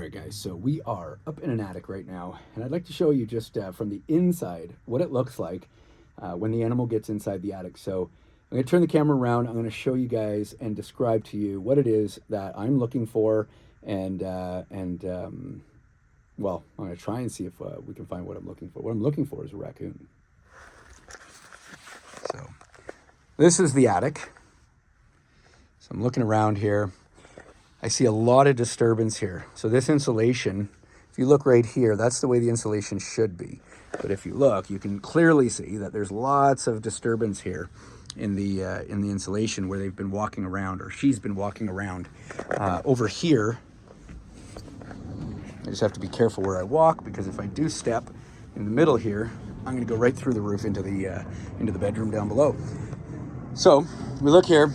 Alright guys, so we are up in an attic right now, and I'd like to show you just from the inside what it looks like when the animal gets inside the attic. So I'm going to turn the camera around, I'm going to show you guys and describe to you what it is that I'm looking for, and well, I'm going to try and see if we can find what I'm looking for. What I'm looking for is a raccoon. So this is the attic. So I'm looking around here. I see a lot of disturbance here. So this insulation, if you look right here, that's the way the insulation should be. But if you look, you can clearly see that there's lots of disturbance here in the insulation where they've been walking around, or she's been walking around. Over here, I just have to be careful where I walk, because if I do step in the middle here, I'm going to go right through the roof into the bedroom down below. So we look here,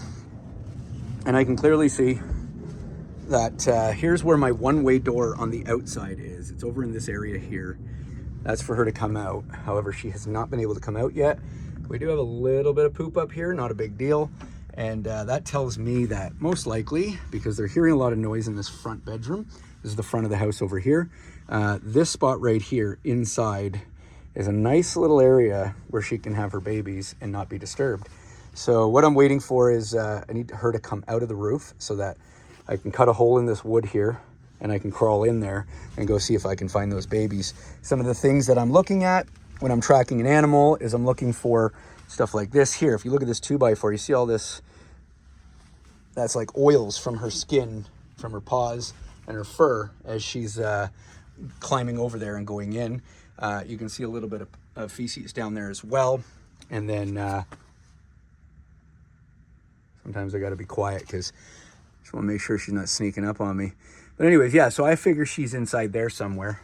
and I can clearly see that here's where my one-way door on the outside is. It's over in this area here. That's for her to come out. However, she has not been able to come out yet. We do have a little bit of poop up here, not a big deal. And that tells me that most likely, because they're hearing a lot of noise in this front bedroom, this is the front of the house over here, this spot right here inside is a nice little area where she can have her babies and not be disturbed. So what I'm waiting for is I need her to come out of the roof so that I can cut a hole in this wood here, and I can crawl in there and go see if I can find those babies. Some of the things that I'm looking at when I'm tracking an animal is I'm looking for stuff like this here. If you look at this 2x4, you see all this, that's like oils from her skin, from her paws and her fur as she's climbing over there and going in. You can see a little bit of feces down there as well. And then sometimes I got to be quiet because just want to make sure she's not sneaking up on me. But anyways, yeah, so I figure she's inside there somewhere.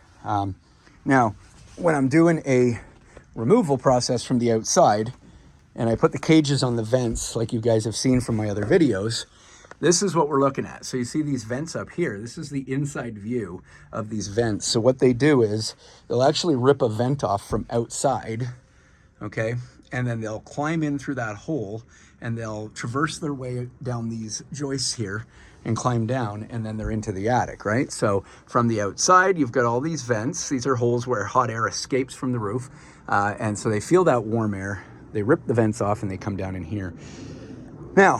Now, when I'm doing a removal process from the outside, and I put the cages on the vents like you guys have seen from my other videos, this is what we're looking at. So you see these vents up here. This is the inside view of these vents. So what they do is they'll actually rip a vent off from outside, okay? And then they'll climb in through that hole, and they'll traverse their way down these joists here and climb down, and then they're into the attic, right? So from the outside, you've got all these vents. These are holes where hot air escapes from the roof. And so they feel that warm air. They rip the vents off and they come down in here. Now,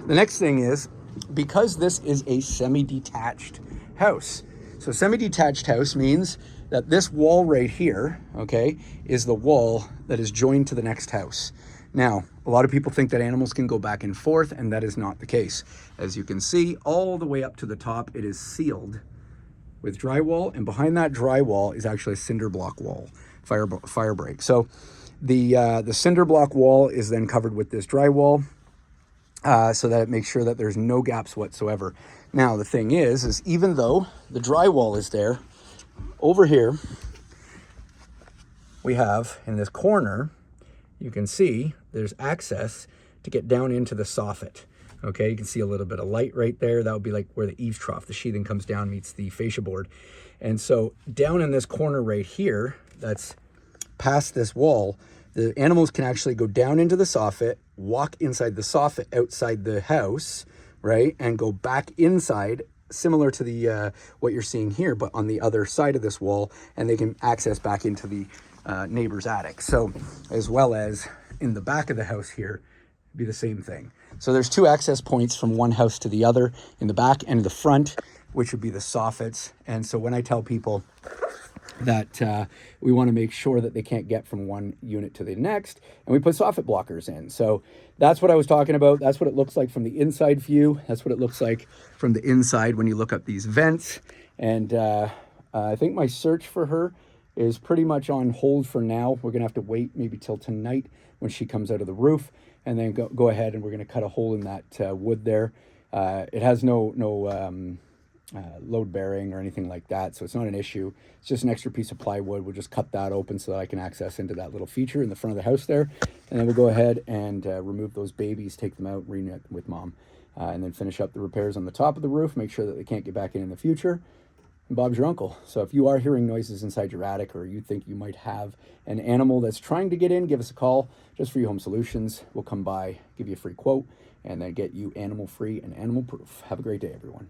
the next thing is, because this is a semi-detached house. So semi-detached house means that this wall right here, okay, is the wall that is joined to the next house. Now, a lot of people think that animals can go back and forth, and that is not the case. As you can see, all the way up to the top, it is sealed with drywall, and behind that drywall is actually a cinder block wall, fire break. So the cinder block wall is then covered with this drywall so that it makes sure that there's no gaps whatsoever. Now, the thing is even though the drywall is there, over here, we have in this corner, you can see there's access to get down into the soffit. Okay, you can see a little bit of light right there. That would be like where the eaves trough, the sheathing comes down, meets the fascia board. And so down in this corner right here, that's past this wall, the animals can actually go down into the soffit, walk inside the soffit outside the house, right? And go back inside, similar to the what you're seeing here, but on the other side of this wall, and they can access back into the neighbor's attic. So as well as in the back of the house here, be the same thing. So there's two access points from one house to the other, in the back and the front, which would be the soffits. And so when I tell people that we want to make sure that they can't get from one unit to the next, and we put soffit blockers in. So that's what I was talking about. That's what it looks like from the inside view. That's what it looks like from the inside when you look up these vents. And I think my search for her is pretty much on hold for now. We're gonna have to wait maybe till tonight when she comes out of the roof, and then go ahead and we're gonna cut a hole in that wood there. It has no load bearing or anything like that, so it's not an issue. It's just an extra piece of plywood. We'll just cut that open so that I can access into that little feature in the front of the house there, and then we'll go ahead and remove those babies, take them out, reunite them with mom, and then finish up the repairs on the top of the roof, make sure that they can't get back in the future. And Bob's your uncle. So if you are hearing noises inside your attic, or you think you might have an animal that's trying to get in, give us a call. Just Free Home Solutions. We'll come by, give you a free quote, and then get you animal free and animal proof. Have a great day, everyone.